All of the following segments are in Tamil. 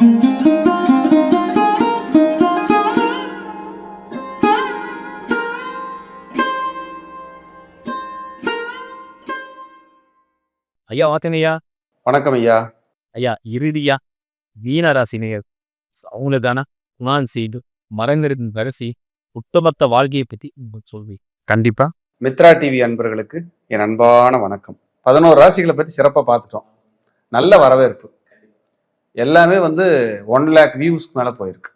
ஐயா வாத்தன் ஐயா. வணக்கம் ஐயா. ஐயா இறுதியா மீனராசினியர் அவங்களுக்கான குணான் செய்து மறைந்திருக்கும் ரகசி ஒட்டுமொத்த வாழ்க்கையை பத்தி சொல்வி. கண்டிப்பா. மித்ரா டிவி அன்பர்களுக்கு என் அன்பான வணக்கம். 11 ராசிகளை பத்தி சிறப்பா பார்த்துட்டோம். நல்ல வரவேற்பு. எல்லாமே 1 lakh வியூஸ்க்கு மேல போயிருக்கு.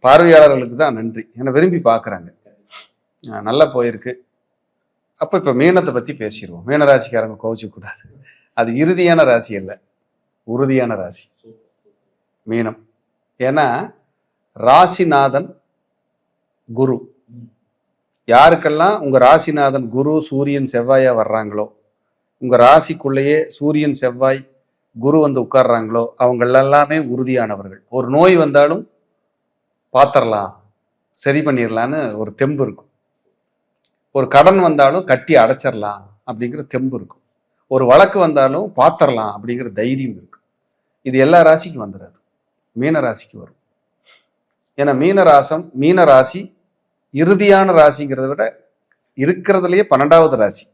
பார்வையாளர்களுக்கு தான் நன்றி. என்னை விரும்பி பார்க்குறாங்க. நல்லா போயிருக்கு. அப்போ இப்போ மீனத்தை பற்றி பேசிடுவோம். மீனராசிக்காரங்க கோவிச்சு கூடாது. அது இறுதியான ராசி அல்ல, உறுதியான ராசி மீனம். ஏன்னா ராசிநாதன் குரு. யாருக்கெல்லாம் உங்கள் ராசிநாதன் குரு சூரியன் செவ்வாயா வர்றாங்களோ, உங்கள் ராசிக்குள்ளேயே சூரியன் செவ்வாய் குரு உட்கார்றாங்களோ அவங்க எல்லாமே உறுதியானவர்கள். ஒரு நோய் வந்தாலும் பார்த்துடலாம், சரி பண்ணிடலான்னு ஒரு தெம்பு இருக்கும். ஒரு கடன் வந்தாலும் கட்டி அடைச்சிடலாம் அப்படிங்கிற தெம்பு இருக்கும். ஒரு வழக்கு வந்தாலும் பார்த்துடலாம் அப்படிங்கிற தைரியம் இருக்கும். இது எல்லா ராசிக்கும் வந்துடாது, மீன ராசிக்கு வரும். ஏன்னா மீன ராசி இறுதியான ராசிங்கிறத விட இருக்கிறதுலையே 12வது ராசி.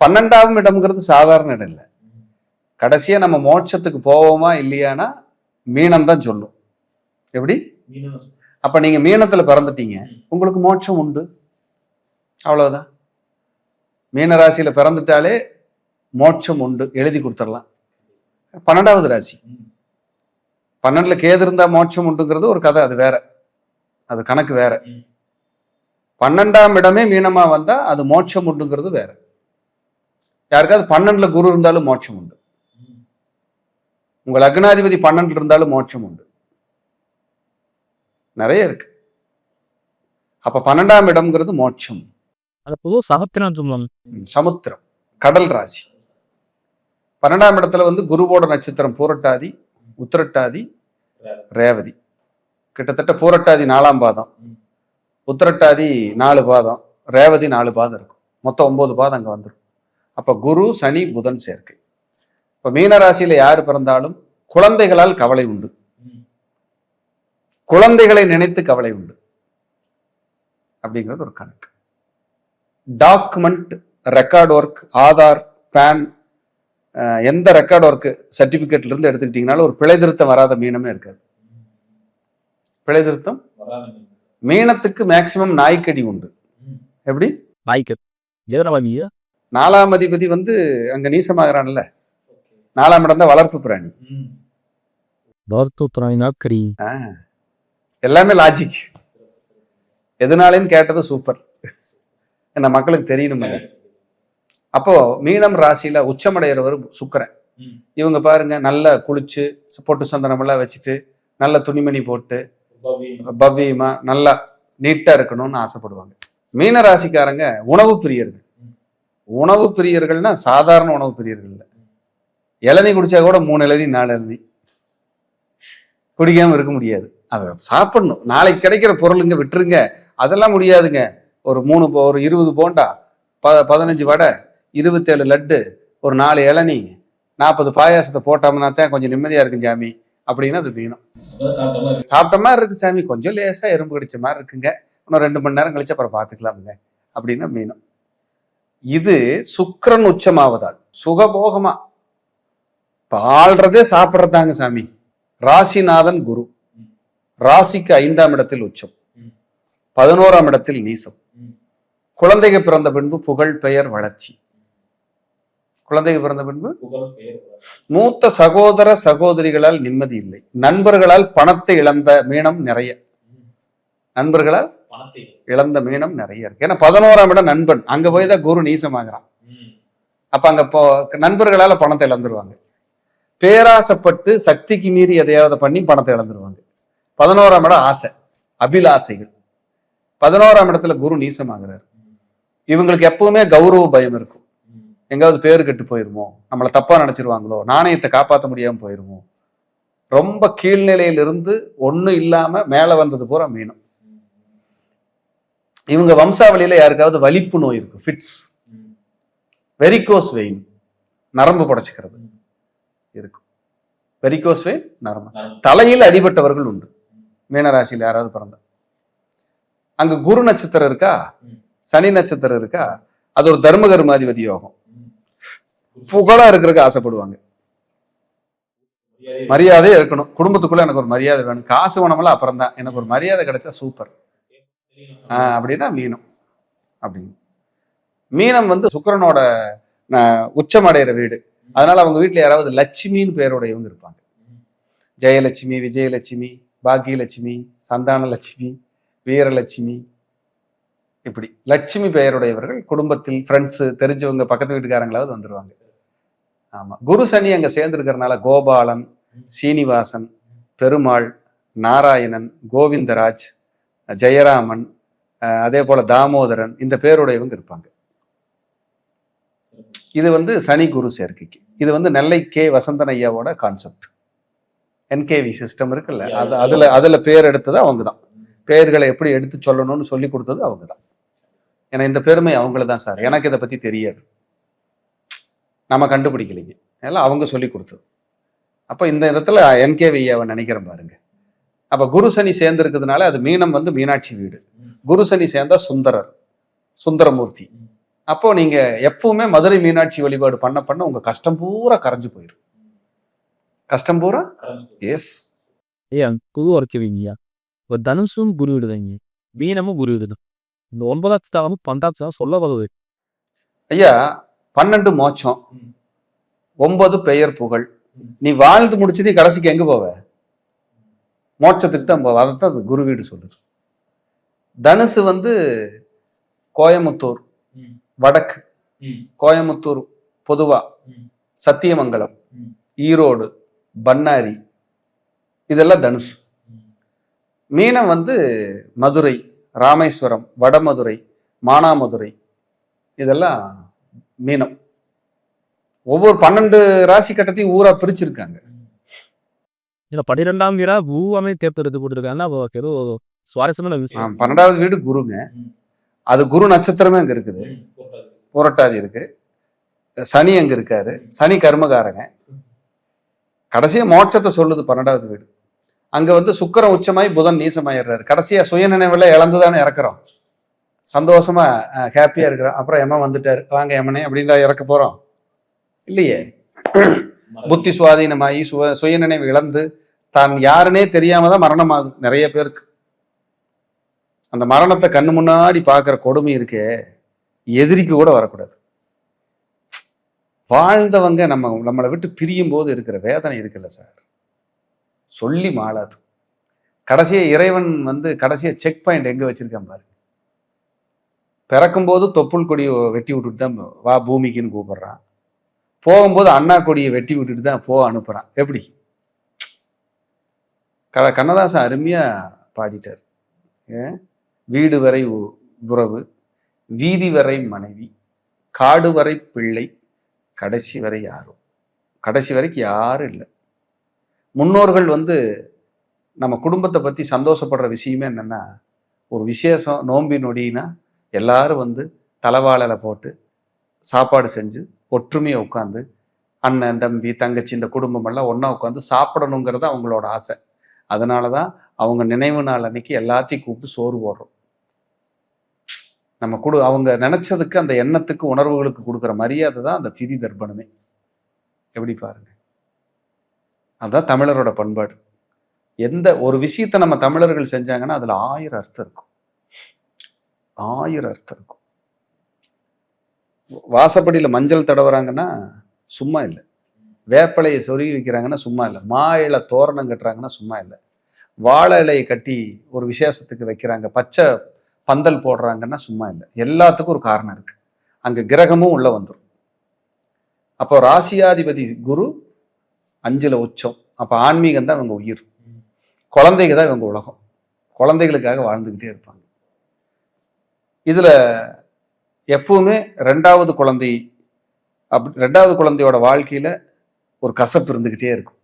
12ஆம் இடம்ங்கிறது சாதாரண இடம் இல்லை. கடைசியா நம்ம மோட்சத்துக்கு போவோமா இல்லையானா மீனம் தான் சொல்லும். எப்படி? அப்ப நீங்க மீனத்துல பிறந்துட்டீங்க, உங்களுக்கு மோட்சம் உண்டு, அவ்வளவுதான். மீனராசியில பிறந்துட்டாலே மோட்சம் உண்டு, எழுதி கொடுத்துடலாம். 12வது ராசி 12ல கேது இருந்தா மோட்சம் உண்டுங்கிறது ஒரு கதை, அது வேற, அது கணக்கு வேற. 12ஆம் இடமே மீனமா வந்தா அது மோட்சம் உண்டுங்கிறது வேற. யாருக்காவது 12ல குரு இருந்தாலும் மோட்சம் உண்டு. உங்க லக்னாதிபதி 12ல இருந்தாலும் மோட்சம் உண்டு. நிறைய இருக்கு. அப்ப 12ஆம் இடம்ங்கிறது மோட்சம். சமுத்திரம், கடல் ராசி. 12ஆம் இடத்துல குருவோட நட்சத்திரம் பூரட்டாதி, உத்திரட்டாதி, ரேவதி. கிட்டத்தட்ட பூரட்டாதி 4ஆம் பாதம், உத்திரட்டாதி 4 பாதம், ரேவதி 4 பாதம் இருக்கும். மொத்தம் 9 பாதம் அங்க வந்துடும். அப்ப குரு சனி புதன் சேர்க்கை. இப்ப மீனராசியில யாரு பிறந்தாலும் குழந்தைகளால் கவலை உண்டு, குழந்தைகளை நினைத்து கவலை உண்டு அப்படிங்கிறது ஒரு கணக்கு. Document, record work, Aadhaar, PAN, எந்த ரெக்கார்ட் ஒர்க் சர்டிபிகேட்ல இருந்து எடுத்துக்கிட்டீங்கனாலும் ஒரு பிழை திருத்தம் வராத மீனமே இருக்காது. பிழை திருத்தம் மீனத்துக்கு மேக்சிமம் நாய்க்கடி உண்டு. எப்படி? நாய்க்கடி. 4ஆம் அதிபதி அங்க நீசமாகறான்ல, 4ஆம் இடம் தான் வளர்ப்பு பிராணி. எல்லாமே லாஜிக். எதனாலேன்னு கேட்டது சூப்பர், என்ன மக்களுக்கு தெரியணும். அப்போ மீனம் ராசியில உச்சமடைகிறவர் சுக்கிரன். இவங்க பாருங்க, நல்லா குளிச்சு பொட்டு சந்தனம் எல்லாம் வச்சுட்டு நல்ல துணிமணி போட்டு பவ்யமா நல்லா நீட்டா இருக்கணும்னு ஆசைப்படுவாங்க. மீன ராசிக்காரங்க உணவு பிரியர்கள். உணவு பிரியர்கள்னா சாதாரண உணவு பிரியர்கள் இல்லை. இளநீ குடிச்சா கூட 3 இளநீ 4 இளநீ குடிக்காம இருக்க முடியாது. அதை சாப்பிடணும். நாளைக்கு கிடைக்கிற பொருளுங்க விட்டுருங்க, அதெல்லாம் முடியாதுங்க. ஒரு 20 போண்டா, 15 வடை, 27 லட்டு, ஒரு 4 இளநீ, 40 பாயாசத்தை போட்டோம்னா தான் கொஞ்சம் நிம்மதியா இருக்கு சாமி அப்படின்னு அது மீனம். சாப்பிட்ட மாதிரி இருக்கு சாமி, கொஞ்சம் லேசா எறும்பு கடிச்ச மாதிரி இருக்குங்க, இன்னும் 2 மணி நேரம் கழிச்சு அப்புறம் பார்த்துக்கலாமுங்க அப்படின்னா மீனம். இது சுக்கிரன் உச்சமாவதால் சுகபோகமா ஆள்றதே சாப்பிட்றதாங்க சாமி. ராசிநாதன் குரு ராசிக்கு 5ஆம் இடத்தில் உச்சம், 11ஆம் இடத்தில் நீசம். குழந்தைக்கு பிறந்த பின்பு புகழ் பெயர் வளர்ச்சி. குழந்தைக்கு பிறந்த பின்பு மூத்த சகோதர சகோதரிகளால் நிம்மதி இல்லை. நண்பர்களால் பணத்தை இழந்த மீனம் நிறைய. நண்பர்களால் இழந்த மீனம் நிறைய இருக்கு. ஏன்னா 11ஆம் இடம் நண்பன், அங்க போய் தான் குரு நீசமாகறான். அப்ப அங்க நண்பர்களால பணத்தை இழந்துருவாங்க. பேராசைப்பட்டு சக்திக்கு மீறி எதையாவது பண்ணி பணத்தை இழந்துருவாங்க. 11ஆம் இடம் ஆசை, அபிலாசைகள். 11ஆம் இடத்துல குரு நீசமாகிறார். இவங்களுக்கு எப்பவுமே கௌரவ பயம் இருக்கும். எங்காவது பேரு கெட்டு போயிருமோ, நம்மளை தப்பா நினைச்சிருவாங்களோ, நாணயத்தை காப்பாற்ற முடியாம போயிருமோ. ரொம்ப கீழ்நிலையிலிருந்து ஒன்றும் இல்லாம மேல வந்தது பூரா மீனம். இவங்க வம்சாவளியில யாருக்காவது வலிப்பு நோய் இருக்கு, ஃபிட்ஸ், வெரிகோஸ் வெயின், நரம்பு புடைச்சிக்கிறது இருக்கும். வெரிகோஸ் வெயின் நரம்பு. தலையில் அடிபட்டவர்கள் உண்டு மீனராசியில் யாராவது பிறந்தா. அங்க குரு நட்சத்திரம் இருக்கா, சனி நட்சத்திரம் இருக்கா, அது ஒரு தர்மகர்மாதிபதி யோகம். புகழா இருக்கிறதுக்கு ஆசைப்படுவாங்க. மரியாதை இருக்கணும், குடும்பத்துக்குள்ள எனக்கு ஒரு மரியாதை வேணும், காசு வேணுமெல்லாம் அப்புறம் தான், எனக்கு ஒரு மரியாதை கிடைச்சா சூப்பர் அப்படின்னா மீனம். அப்படின்னு மீனம் வந்து சுக்கிரனோட உச்சம் அடைகிற வீடு. அதனால அவங்க வீட்டுல யாராவது லட்சுமின்னு பேருடையவங்க இருப்பாங்க. ஜெயலட்சுமி, விஜயலட்சுமி, பாக்கியலட்சுமி, சந்தான லட்சுமி, வீரலட்சுமி, இப்படி லட்சுமி பெயருடையவர்கள் குடும்பத்தில் ஃப்ரெண்ட்ஸு தெரிஞ்சவங்க பக்கத்து வீட்டுக்காரங்களாவது வந்துடுவாங்க. ஆமா, குரு சனி அங்க சேர்ந்துருக்கிறதுனால கோபாலன், சீனிவாசன், பெருமாள், நாராயணன், கோவிந்தராஜ், ஜெயராமன், அதே போல தாமோதரன், இந்த பேருடையவங்க இருப்பாங்க. இது வந்து சனி குரு சேர்க்கைக்கு. இது வந்து நெல்லை கே வசந்தன் ஐயாவோட கான்செப்ட். என்கேவி சிஸ்டம் இருக்குல்ல, அதுல பேர் எடுத்தது அவங்க தான். பேர்களை எப்படி எடுத்து சொல்லணும்னு சொல்லி கொடுத்தது அவங்க தான். ஏன்னா இந்த பெருமை அவங்கள தான் சார். எனக்கு இதை பத்தி தெரியாது, நம்ம கண்டுபிடிக்கலைங்க, எல்லாம் அவங்க சொல்லி கொடுத்தது. அப்போ இந்த இடத்துல என்கேவி ஐயாவை நினைக்கிறேன் பாருங்க. அப்ப குரு சனி சேர்ந்திருக்கிறதுனால அது மீனம் வந்து மீனாட்சி வீடு. குரு சனி சேர்ந்தா சுந்தரர், சுந்தரமூர்த்தி. அப்போ நீங்க எப்பவுமே மதுரை மீனாட்சி வழிபாடு பண்ண பண்ண உங்க கஷ்டம் பூரா கரைஞ்சு போயிடும். கஷ்டம் பூரா எஸ். குரு உரைச்சுவீங்கய்யா. இப்போ தனுசும் குரு விடுதீங்க, மீனமும் குரு விடுதும். இந்த 9ஆம் ஸ்தானமும் 12ஆம் ஸ்தானம் சொல்ல வருது ஐயா. 12 மோட்சம், 9 பெயர் புகழ். நீ வாழ்ந்து முடிச்சது கடைசிக்கு எங்க போவ? மோட்சத்துக்கு தான் போவ. அதைத்தான் அது குரு வீடு சொல்லுது. தனுசு வந்து கோயமுத்தூர் வடக்கு, கோயமுத்தூர் பொதுவா, சத்தியமங்கலம், ஈரோடு, பண்ணாரி, இதெல்லாம் தனுசு. மீனம் வந்து மதுரை, ராமேஸ்வரம், வடமதுரை, மானாமதுரை, இதெல்லாம் மீனம். ஒவ்வொரு 12 ராசி கட்டத்தையும் ஊரா பிரிச்சிருக்காங்க. இல்லை 12ஆம் வீடா பூவாமே தேர்ந்தெடுத்து போட்டுருக்காங்கன்னா ஏதோ சுவாரஸ்யமான விஷயம். 12வது வீடு குருங்க. அது குரு நட்சத்திரமே அங்க இருக்குது, புரட்டாதி இருக்கு. சனி அங்க இருக்காரு, சனி கர்மகாரங்க. கடைசியா மோட்சத்தை சொல்லுது 12வது வீடு. அங்க வந்து சுக்கிரன் உச்சமாய் புதன் நீசமாயிடுறாரு. கடைசியா சுய நினைவுல இழந்துதானே இறக்குறோம். சந்தோஷமா ஹாப்பியா இருக்கிறோம். அப்புறம் எமன் வந்துட்டாரு, வாங்க எமனே அப்படின்னா இறக்க போறோம் இல்லையே. புத்தி சுவாதீனமாகி சுய நினைவு இழந்து தான் யாருன்னே தெரியாம தான் மரணம் ஆகுது நிறைய பேருக்கு. அந்த மரணத்தை கண்ணு முன்னாடி பார்க்குற கொடுமை இருக்கே, எதிரிக்கு கூட வரக்கூடாது. வாழ்ந்தவங்க நம்மளை விட்டு பிரியும் போது இருக்கிற வேதனை இருக்குல்ல சார், சொல்லி மாளாது. கடைசியா இறைவன் வந்து கடைசியா செக் பாயிண்ட் எங்க வச்சிருக்கான் பாரு. பிறக்கும்போது தொப்புள் கொடியை வெட்டி விட்டுட்டு தான் வா பூமிக்குன்னு கூப்பிடுறான். போகும்போது அண்ணா கொடியை வெட்டி விட்டுட்டு தான் அனுப்புறான். எப்படி? கண்ணதாசன் அருமையா பாடிட்டார். வீடு வரை உறவு, வீதி வரை மனைவி, காடு வரை பிள்ளை, கடைசி வரை யாரும். கடைசி வரைக்கும் யாரும் இல்லை. முன்னோர்கள் வந்து நம்ம குடும்பத்தை பத்தி சந்தோஷப்படுற விஷயமே என்னன்னா, ஒரு விசேஷம் நோம்பி நொடினா எல்லாரும் வந்து தலைவாழல போட்டு சாப்பாடு செஞ்சு ஒற்றுமையை உட்காந்து அண்ணன் தம்பி தங்கச்சி இந்த குடும்பம் எல்லாம் ஒன்றா உட்காந்து சாப்பிடணுங்கிறது அவங்களோட ஆசை. அதனால தான் அவங்க நினைவு நாள் அன்னைக்கு எல்லாத்தையும் கூப்பிட்டு சோறு போடுறோம். நம்ம அவங்க நினைச்சதுக்கு அந்த எண்ணத்துக்கு உணர்வுகளுக்கு கொடுக்குற மரியாதை தான் அந்த திதி தர்ப்பணமே. எப்படி பாருங்க, அதுதான் தமிழரோட பண்பாடு. எந்த ஒரு விஷயத்தை நம்ம தமிழர்கள் செஞ்சாங்கன்னா அதுல 1000 அர்த்தம் இருக்கும், 1000 அர்த்தம் இருக்கும். வாசப்படியில் மஞ்சள் தடவுறாங்கன்னா சும்மா இல்லை, வேப்பலையை சொருகி வைக்கிறாங்கன்னா சும்மா இல்லை, மா இலை தோரணம் கட்டுறாங்கன்னா சும்மா இல்லை, வாழை இலையை கட்டி ஒரு விசேஷத்துக்கு வைக்கிறாங்க, பச்சை பந்தல் போடுறாங்கன்னா சும்மா இல்லை. எல்லாத்துக்கும் ஒரு காரணம் இருக்கு. அங்க கிரகமும் உள்ள வந்துடும். அப்போ ராசியாதிபதி குரு 5ல் உச்சம். அப்போ ஆன்மீகம் தான் இவங்க உயிர், குழந்தைங்க தான் இவங்க உலகம், குழந்தைகளுக்காக வாழ்ந்துக்கிட்டே இருப்பாங்க. இதுல எப்பவுமே 2வது குழந்தை, ரெண்டாவது குழந்தையோட வாழ்க்கையில ஒரு கசப்பு இருந்துகிட்டே இருக்கும்.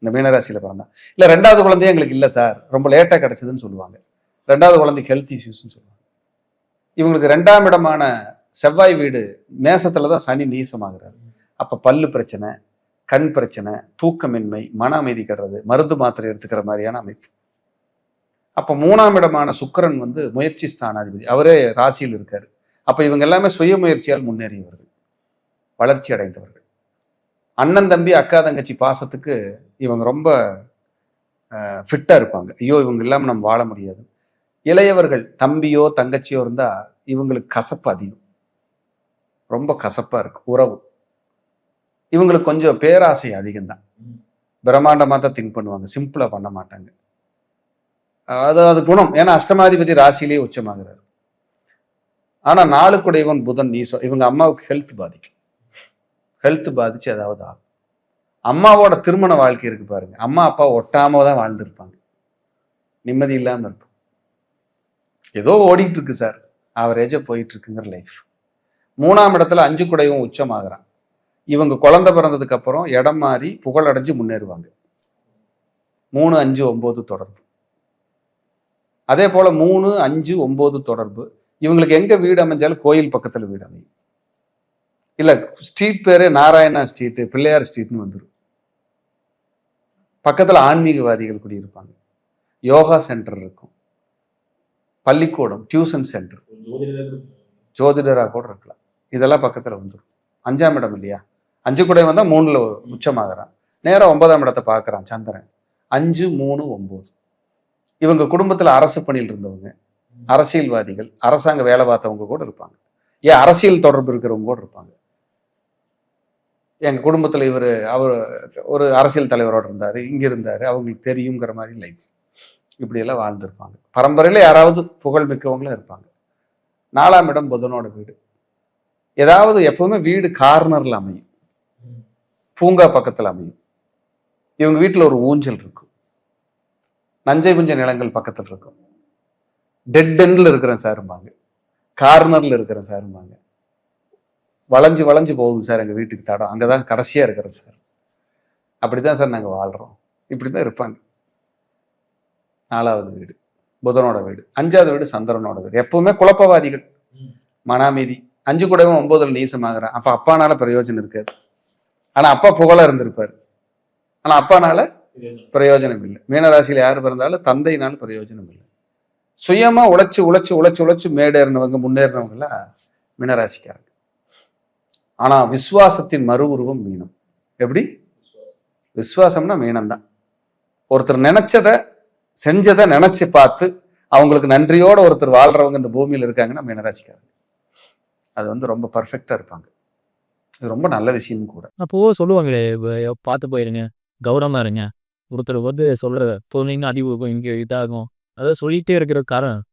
இந்த மீனராசியில பிறந்தா இல்ல 2வது குழந்தையே எங்களுக்கு இல்லை சார், ரொம்ப லேட்டா கிடைச்சதுன்னு சொல்லுவாங்க. 2வது குழந்தைக்கு ஹெல்த் இஷ்யூஸ்ன்னு சொல்லுவாங்க. இவங்களுக்கு 2ஆம் இடமான செவ்வாய் வீடு மேசத்துல தான் சனி நீசமாகிறாரு. அப்ப பல்லு பிரச்சனை, கண் பிரச்சனை, தூக்கமின்மை, மன அமைதி கெடுறது, மருந்து மாத்திரை எடுத்துக்கிற மாதிரியான அமைப்பு. அப்ப 3ஆம் இடமான சுக்கிரன் வந்து முயற்சி ஸ்தானாதிபதி, அவரே ராசியில் இருக்காரு. அப்ப இவங்க எல்லாமே சுய முயற்சியால் முன்னேறியவர்கள், வளர்ச்சி அடைந்தவர்கள். அண்ணன் தம்பி அக்கா தங்கச்சி பாசத்துக்கு இவங்க ரொம்ப ஃபிட்டா இருப்பாங்க. ஐயோ இவங்க இல்லாம நம்ம வாழ முடியாது. இளையவர்கள் தம்பியோ தங்கச்சியோ இருந்தா இவங்களுக்கு கசப்பு அதிகம், ரொம்ப கசப்பா இருக்கு உறவு. இவங்களுக்கு கொஞ்சம் பேராசை அதிகம்தான், பிரம்மாண்டமா தான் திங்க் பண்ணுவாங்க, சிம்பிளா பண்ண மாட்டாங்க. அது குணம். ஏன்னா அஷ்டமாதிபதி ராசியிலேயே உச்சமாகிறார். ஆனா 4 புதன் நீசம். இவங்க அம்மாவுக்கு ஹெல்த் பாதிக்கும், ஹெல்த் பாதிச்சு ஏதாவது ஆகும். அம்மாவோட திருமண வாழ்க்கை இருக்கு பாருங்க, அம்மா அப்பா ஒட்டாம தான் வாழ்ந்துருப்பாங்க, நிம்மதி இல்லாம இருக்கும். ஏதோ ஓடிட்டு இருக்கு சார், ஆவரேஜா போயிட்டு இருக்குங்கிற லைஃப். 3ஆம் இடத்துல 5 உச்சமாகறான். இவங்க குழந்தை பிறந்ததுக்கு அப்புறம் இடம் மாறி புகழடைஞ்சு முன்னேறுவாங்க. 3, 5, 9 தொடர்பு. அதே போல 3, 5, 9 தொடர்பு. இவங்களுக்கு எங்க வீடு அமைஞ்சாலும் கோயில் பக்கத்துல வீடு அமையும். இல்ல ஸ்ட்ரீட் பேரு நாராயணா ஸ்ட்ரீட், பிள்ளையார் ஸ்ட்ரீட்னு வந்துடும். பக்கத்துல ஆன்மீகவாதிகள் குடியிருப்பாங்க, யோகா சென்டர் இருக்கும், பள்ளிக்கூடம், டியூஷன் சென்டர், ஜோதிடரா கூட இருக்கலாம். இதெல்லாம் பக்கத்துல வந்துடும். 5ஆம் இடம் இல்லையா, 5 வந்தா 3ல உச்சமாகறான். நேரா 9ஆம் இடத்தை பார்க்கறான் சந்திரன். 5, 3, 9. இவங்க குடும்பத்துல அரசு பணியில் இருந்தவங்க, அரசியல்வாதிகள், அரசாங்க வேலை பார்த்தவங்க கூட இருப்பாங்க. ஏன் அரசியல் தொடர்பு இருக்கிறவங்க கூட இருப்பாங்க. எங்க குடும்பத்துல அவர் ஒரு அரசியல் தலைவரோட இருந்தாரு, இங்க இருந்தாரு, அவங்களுக்கு தெரியுங்கிற மாதிரி லைஃப். இப்படி எல்லாம் வாழ்ந்திருப்பாங்க. பரம்பரையில யாராவது புகழ் மிக்கவங்களும் இருப்பாங்க. 4ஆம் இடம் புதனோட வீடு. ஏதாவது எப்பவுமே வீடு கார்னர்ல அமையும், பூங்கா பக்கத்துல அமையும். இவங்க வீட்டுல ஒரு ஊஞ்சல் இருக்கும், நஞ்சை புஞ்ச நிலங்கள் பக்கத்துல இருக்கும். டெட் எண்ட்ல இருக்கிறேன் சாரும்பாங்க, கார்னர்ல இருக்கிறேன் சாரும்பாங்க. வளைஞ்சு வளைஞ்சு போகுது சார் எங்க வீட்டுக்கு தடம், அங்கதான் கடைசியா இருக்கிறோம் சார், அப்படிதான் சார் நாங்க வாழ்றோம், இப்படிதான் இருப்பாங்க. 4வது வீடு புதனோட வீடு. 5வது வீடு சந்திரனோட வீடு. எப்பவுமே குழப்பவாதிகள், மனாமீதி. 5 9ல் நீசமாகறான். அப்ப அப்பானால பிரயோஜனம் இருக்காது. ஆனா அப்பா புகழ இருந்திருப்பாரு, ஆனா அப்பானால பிரயோஜனம் இல்லை. மீனராசியில யாரு பிறந்தாலும் தந்தையினால பிரயோஜனம் இல்லை. சுயமா உழைச்சு உழைச்சு உழைச்சு உழைச்சு மேடேறினவங்க, முன்னேறினவங்கள மீனராசிக்காரங்க. ஆனா விசுவாசத்தின் மறு உருவம் மீனம். எப்படி விசுவாசம்னா மீனம் தான். ஒருத்தர் நினைச்சதை செஞ்சதை நினைச்சு பார்த்து அவங்களுக்கு நன்றியோட ஒருத்தர் வாழ்றவங்க இந்த பூமியில இருக்காங்கன்னா மீனராசிக்காரங்க. அது வந்து ரொம்ப பர்ஃபெக்டா இருப்பாங்க. இது ரொம்ப நல்ல விஷயம் கூட. அப்போ சொல்லுவாங்களே, பார்த்து போயிருங்க, கௌரவமா இருங்க, ஒருத்தர் வந்து சொல்றத போனீங்கன்னா அடி இருக்கும், இங்க இதாகும், அதாவது சொல்லிட்டே இருக்கிற காரணம்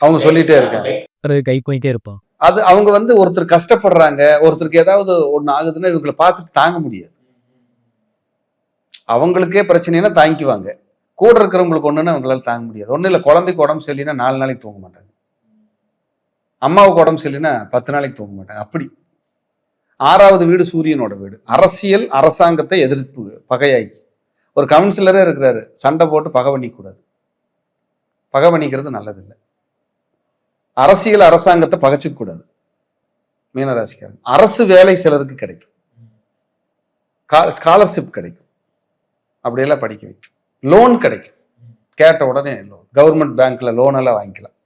அவங்க சொல்லிட்டே இருக்காங்க, கை போயிட்டே இருப்பான். அது அவங்க வந்து ஒருத்தர் கஷ்டப்படுறாங்க, ஒருத்தருக்கு ஏதாவது ஒண்ணு ஆகுதுன்னா இவங்களை பார்த்துட்டு தாங்க முடியாது. அவங்களுக்கே பிரச்சனைனா தாங்கிக்குவாங்க, கூட இருக்கிறவங்களுக்கு ஒண்ணுன்னா அவங்களால தாங்க முடியாது. ஒன்றும் இல்லை, குழந்தைக்கு உடம்பு சரியில்லைன்னா 4 நாளைக்கு தூங்க மாட்டாங்க, அம்மாவுக்கு உடம்பு சரியில்லைன்னா 10 நாளைக்கு தூங்க மாட்டாங்க. அப்படி 6வது வீடு சூரியனோட வீடு. அரசியல் அரசாங்கத்தை எதிர்ப்பு பகையாக்கி ஒரு கவுன்சிலரே இருக்கிறாரு, சண்டை போட்டு பகை பண்ணிக்க கூடாது. பகை பண்ணிக்கிறது நல்லதில்லை. அரசியல் அரசாங்கத்தை பகைச்சிக்க கூடாது. மீனராசிக்காரங்க அரசு வேலை சிலருக்கு கிடைக்கும், ஸ்காலர்ஷிப் கிடைக்கும், அப்படியெல்லாம் படிக்க வைக்கும், லோன் கிடைக்கும், கேட்ட உடனே லோன், கவர்மெண்ட் பேங்க்ல லோன் எல்லாம் வாங்கிக்கலாம்,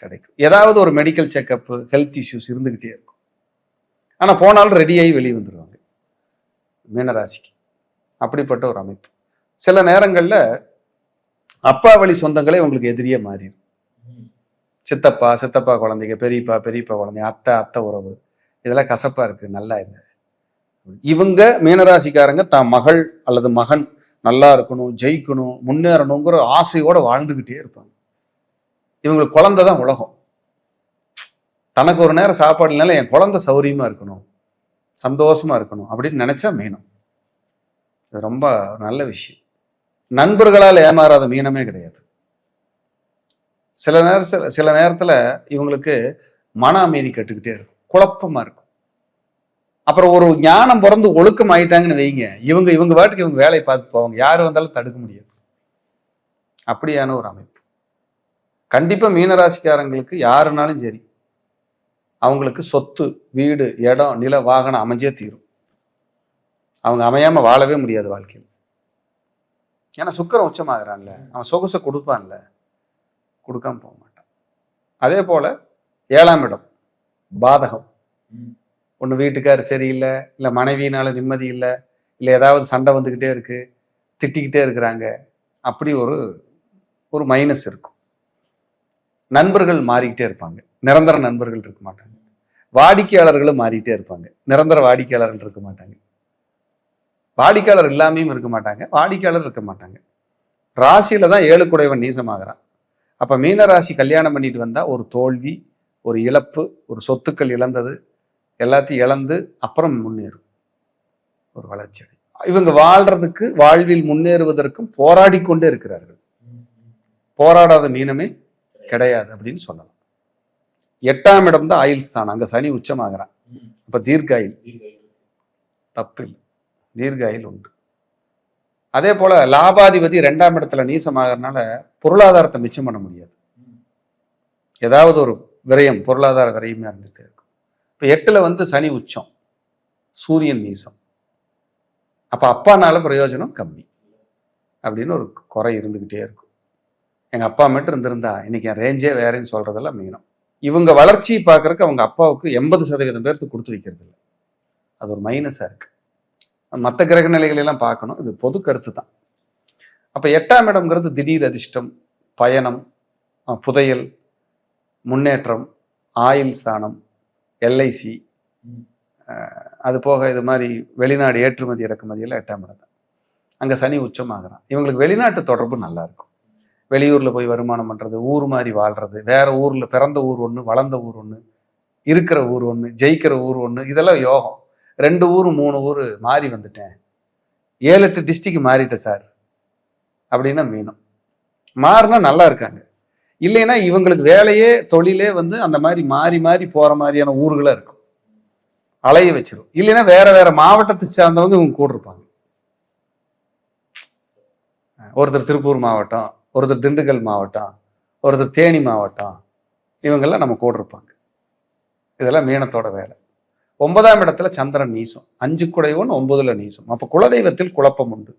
கிடைக்கும். ஏதாவது ஒரு மெடிக்கல் செக்அப், ஹெல்த் இஷ்யூஸ் இருந்துகிட்டே இருக்கும். ஆனா போனாலும் ரெடியாகி வெளியே வந்துடுவாங்க மீனராசிக்கு. அப்படிப்பட்ட ஒரு அமைப்பு. சில நேரங்கள்ல அப்பா வழி சொந்தங்களே உங்களுக்கு எதிரியே மாறிடும். சித்தப்பா சித்தப்பா குழந்தைங்க, பெரியப்பா பெரியப்பா குழந்தைங்க, அத்தை அத்தை உறவு, இதெல்லாம் கசப்பா இருக்கு, நல்லா இல்லை. இவங்க மீனராசிக்காரங்க தான் மகள் அல்லது மகன் நல்லா இருக்கணும், ஜெயிக்கணும், முன்னேறணுங்கிற ஆசையோட வாழ்ந்துகிட்டே இருப்பாங்க. இவங்களுக்கு குழந்தை தான் உலகம். தனக்கு ஒரு நேரம் சாப்பாடு இல்லைனால என் குழந்தை சௌரியமா இருக்கணும், சந்தோஷமா இருக்கணும் அப்படின்னு நினைச்சா மீனம். இது ரொம்ப நல்ல விஷயம். நண்பர்களால் ஏமாறாத மீனமே கிடையாது. சில நேரத்துல இவங்களுக்கு மன அமைதி கட்டுக்கிட்டே இருக்கும், குழப்பமா இருக்கும். அப்புறம் ஒரு ஞானம் பிறந்து ஒழுக்கம் ஆயிட்டாங்கன்னு வைங்க, இவங்க பாட்டுக்கு இவங்க வேலையை பார்த்து போவாங்க, யாரு வந்தாலும் தடுக்க முடியாது. அப்படியான ஒரு அமைப்பு. கண்டிப்பா மீனராசிக்காரங்களுக்கு யாருனாலும் சரி, அவங்களுக்கு சொத்து, வீடு, இடம், நில, வாகனம் அமைஞ்சே தீரும். அவங்க அமையாமல் வாழவே முடியாது வாழ்க்கையில். ஏன்னா சுக்கிரன் உச்சமாகறான்ல, அவன் சொகுசை கொடுப்பான்ல, கொடுக்காம போக மாட்டான். அதே போல் 7ஆம் இடம் பாதகம். ஒன்று வீட்டுக்கார் சரியில்லை, இல்லை மனைவியினால நிம்மதி இல்லை, இல்லை ஏதாவது சண்டை வந்துக்கிட்டே இருக்கு, திட்டிக்கிட்டே இருக்கிறாங்க, அப்படி ஒரு மைனஸ் இருக்கும். நண்பர்கள் மாறிக்கிட்டே இருப்பாங்க, நிரந்தர நண்பர்கள் இருக்க மாட்டாங்க. வாடிக்கையாளர்களும் மாறிக்கிட்டே இருப்பாங்க, நிரந்தர வாடிக்கையாளர்கள் இருக்க மாட்டாங்க. வாடிக்கையாளர் இல்லாமையும் இருக்க மாட்டாங்க, வாடிக்கையாளர் இருக்க மாட்டாங்க. ராசியில தான் 7 குடைவன் நீசமாகறான். அப்ப மீன ராசி கல்யாணம் பண்ணிட்டு வந்தா ஒரு தோல்வி, ஒரு இழப்பு, ஒரு சொத்துக்கள் இழந்தது எல்லாத்தையும் இழந்து அப்புறம் முன்னேறும், ஒரு வளர்ச்சி அடையும். இவங்க வாழ்றதுக்கு, வாழ்வில் முன்னேறுவதற்கும் போராடி கொண்டே இருக்கிறார்கள். போராடாத மீனமே கிடையாது அப்படின்னு சொல்லலாம். 8ஆம் இடம் தான் ஆயுள் ஸ்தானம், அங்க சனி உச்சமாகறான். அப்ப தீர்க்காயில் தப்பு இல்லை, தீர்க்காயில் உண்டு. அதே போல லாபாதிபதி 2ஆம் இடத்துல நீசமாகறதுனால பொருளாதாரத்தை மிச்சம் பண்ண முடியாது. ஏதாவது ஒரு விரயம், பொருளாதார விரயமே இருந்துட்டே இருக்கும். இப்ப 8ல் சனி உச்சம், சூரியன் நீசம். அப்ப அப்பானால பிரயோஜனம் கம்மி அப்படின்னு ஒரு குறை இருந்துகிட்டே இருக்கும். எங்க அப்பா மட்டும் இருந்திருந்தா இன்னைக்கு என் ரேஞ்சே வேறேன்னு சொல்றதெல்லாம் மீனம். இவங்க வளர்ச்சியை பார்க்கறதுக்கு அவங்க அப்பாவுக்கு 80% பேர்த்து கொடுத்து வைக்கிறது இல்லை. அது ஒரு மைனஸா இருக்கு. மற்ற கிரக நிலைகளெல்லாம் பார்க்கணும், இது பொது கருத்து தான். அப்ப 8ஆம் இடம்ங்கிறது திடீர் அதிர்ஷ்டம், பயணம், புதையல், முன்னேற்றம், ஆயுள் ஸ்தானம், எல்ஐசி, அது போக இது மாதிரி வெளிநாடு ஏற்றுமதி இறக்குமதி எல்லாம் 8ஆம் இடம் தான். அங்க சனி உச்சமாகறான். இவங்களுக்கு வெளிநாட்டு தொடர்பு நல்லா இருக்கும். வெளியூர்ல போய் வருமானம் பண்றது, ஊர் மாதிரி வாழ்றது, வேற ஊர்ல பிறந்த ஊர் ஒண்ணு, வளர்ந்த ஊர் ஒண்ணு, இருக்கிற ஊர் ஒண்ணு, ஜெயிக்கிற ஊர் ஒண்ணு, இதெல்லாம் யோகம். 2 ஊர் 3 ஊர் மாறி வந்துட்டேன், 7-8 டிஸ்ட்ரிக்ட் மாறிட்டேன் சார் அப்படின்னா மீனம். மாறினா நல்லா இருக்காங்க. இல்லைன்னா இவங்களுக்கு வேலையே தொழிலே அந்த மாதிரி மாறி மாறி போற மாதிரியான ஊர்களா இருக்கும், அலைய வச்சிரும். இல்லைன்னா வேற வேற மாவட்டத்தை சார்ந்தவங்க இவங்க கூட இருப்பாங்க. ஒருத்தர் திருப்பூர் மாவட்டம், ஒருத்தர் திண்டுக்கல் மாவட்டம், ஒருத்தர் தேனி மாவட்டம், இவங்கெல்லாம் நம்ம கூட இருப்பாங்க. இதெல்லாம் மீனத்தோட வேலை. 9ஆம் இடத்துல சந்திரன் நீசம், 5 குடைவன் 9ல் நீசம். அப்ப குலதெய்வத்தில் குழப்பம் உண்டு.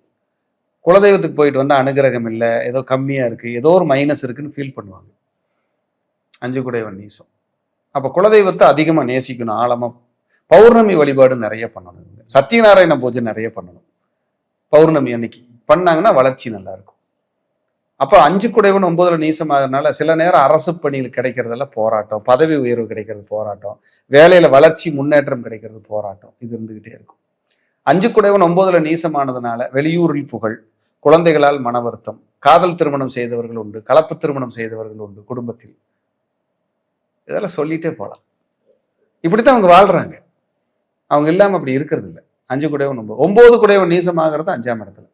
குலதெய்வத்துக்கு போயிட்டு அனுகிரகம் இல்லை, ஏதோ கம்மியா இருக்கு, ஏதோ ஒரு மைனஸ் இருக்குன்னு ஃபீல் பண்ணுவாங்க. 5 குடைவன் நீசம். அப்ப குலதெய்வத்தை அதிகமா நேசிக்கணும், ஆழமா. பௌர்ணமி வழிபாடு நிறைய பண்ணணும், சத்யநாராயண பூஜை நிறைய பண்ணணும். பௌர்ணமி அன்னைக்கு பண்ணாங்கன்னா வளர்ச்சி நல்லா இருக்கும். அப்ப 5 குடைவன் 9ல் நீசமாகறதுனால சில நேரம் அரசு பணிகள் கிடைக்கிறதெல்லாம் போராட்டம், பதவி உயர்வு கிடைக்கிறது போராட்டம், வேலையில வளர்ச்சி முன்னேற்றம் கிடைக்கிறது போராட்டம், இது இருந்துகிட்டே இருக்கும். 5 குடைவன் 9ல் நீசமானதுனால வெளியூரில் புகழ், குழந்தைகளால் மன வருத்தம், காதல் திருமணம் செய்தவர்கள் உண்டு, கலப்பு திருமணம் செய்தவர்கள் உண்டு குடும்பத்தில். இதெல்லாம் சொல்லிட்டே போலாம். இப்படித்தான் அவங்க வாழ்றாங்க. அவங்க இல்லாம அப்படி இருக்கிறது இல்லை. 5 குடைவன் 9 குடைவன் நீசமாகிறது 5ஆம் இடத்துல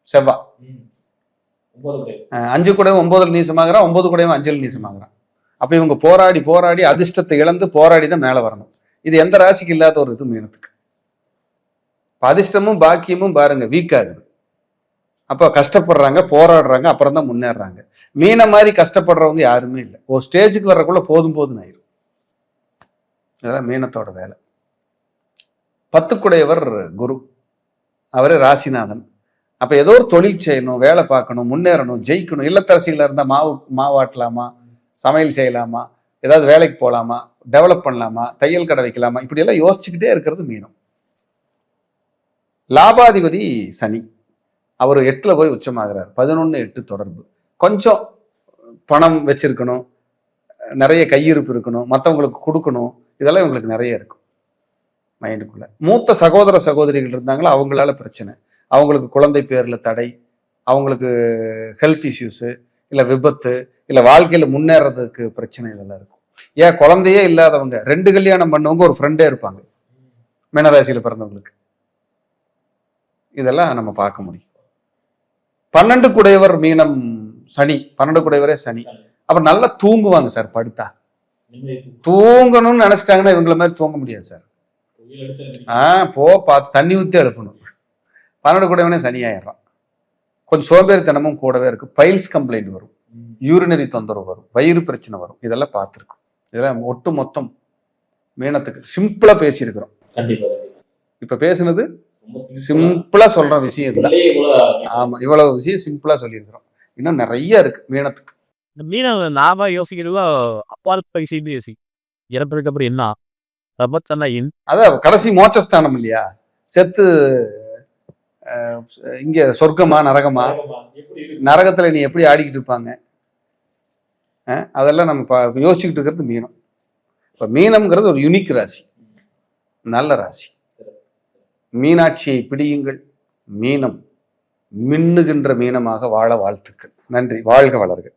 செவ்வா. 5 குடைவன் 9ல் நீசமாகறான், 9 குடைவன் 5ல் நீசமாகறான். அப்ப இவங்க போராடி போராடி அதிர்ஷ்டத்தை இழந்து போராடி தான் மேல வரணும். இது எந்த ராசிக்கு இல்லாத ஒரு இது மீனத்துக்கு. அதிர்ஷ்டமும் பாக்கியமும் பாருங்க வீக் ஆகுது. அப்ப கஷ்டப்படுறாங்க, போராடுறாங்க, அப்புறம் தான் முன்னேறாங்க. மீன மாதிரி கஷ்டப்படுறவங்க யாருமே இல்லை. ஒரு ஸ்டேஜுக்கு வர்றக்குள்ள போதும் போதுன்னு ஆயிரும். இதெல்லாம் மீனத்தோட வேலை. 10 குடையவர் குரு, அவரே ராசிநாதன். அப்ப ஏதோ ஒரு தொழில் செய்யணும், வேலை பார்க்கணும், முன்னேறணும், ஜெயிக்கணும். இல்லத்தரசிகளா இருந்தா மாவாட்டலாமா, சமையல் செய்யலாமா, ஏதாவது வேலைக்கு போகலாமா, டெவலப் பண்ணலாமா, தையல் கடை வைக்கலாமா, இப்படி எல்லாம் யோசிச்சுக்கிட்டே இருக்கிறது மீனம். லாபாதிபதி சனி, அவர் 8ல் போய் உச்சமாகிறார். 11-8 தொடர்பு. கொஞ்சம் பணம் வச்சிருக்கணும், நிறைய கையிருப்பு இருக்கணும், மற்றவங்களுக்கு கொடுக்கணும், இதெல்லாம் இவங்களுக்கு நிறைய இருக்கும் மைண்டுக்குள்ள. மூத்த சகோதர சகோதரிகள் இருந்தாங்களோ அவங்களால பிரச்சனை, அவங்களுக்கு குழந்தை பேர்ல தடை, அவங்களுக்கு ஹெல்த் இஷ்யூஸு, இல்லை விபத்து, இல்லை வாழ்க்கையில முன்னேறதுக்கு பிரச்சனை, இதெல்லாம் இருக்கும். ஏன் குழந்தையே இல்லாதவங்க 2 கல்யாணம் பண்ணவங்க ஒரு ஃப்ரெண்டே இருப்பாங்க மீனராசியில பிறந்தவங்களுக்கு. இதெல்லாம் நம்ம பார்க்க முடியும். 12 குடையவர் மீனம் சனி, 12 குடையவரே சனி. அப்ப நல்லா தூங்குவாங்க சார். படுத்தா தூங்கணும்னு நினைச்சிட்டாங்கன்னா இவங்கள மாதிரி தூங்க முடியாது சார். பார்த்து தண்ணி ஊற்றி எழுப்பணும். 12 குடையவனே சனி ஆயிடுறான். கொஞ்சம் சோம்பேறித்தனமும் கூடவே இருக்கு. பைல்ஸ் கம்ப்ளைண்ட் வரும், யூரினரி தொந்தரவு வரும், வயிறு பிரச்சனை வரும். இதெல்லாம் பார்த்துருக்கோம். இதெல்லாம் ஒட்டு மொத்தம் மீனத்துக்கு சிம்பிளா பேசியிருக்கிறோம். இப்ப பேசுனது சிம்பிளா சொல்ற விஷயம் இதுதான். ஆமா, இவ்வளவு விஷயம் சிம்பிளா சொல்லியிருக்கிறோம். இன்னும் நிறைய இருக்கு மீனத்துக்கு. இந்த மீன நாம யோசிக்கிறதா அப்பால் பைசின்னு யோசி. இறந்ததுக்கு அப்புறம் என்ன? பிரபஞ்சம்னா அதான் கடைசி மோட்சஸ்தானம் இல்லையா? செத்து இங்க சொர்க்கமா நரகமா? நரகத்துல நீ எப்படி ஆடிக்கிட்டு இருப்பாங்க? அதெல்லாம் நம்ம யோசிச்சுக்கிட்டு இருக்கிறது மீனம். இப்ப மீனம்ங்கிறது ஒரு யுனிக் ராசி, நல்ல ராசி. மீனாட்சியை பிடியுங்கள். மீனம் மின்னுகின்ற மீனமாக வாழ வாழ்த்துக்கள். நன்றி. வாழ்க வளர்க.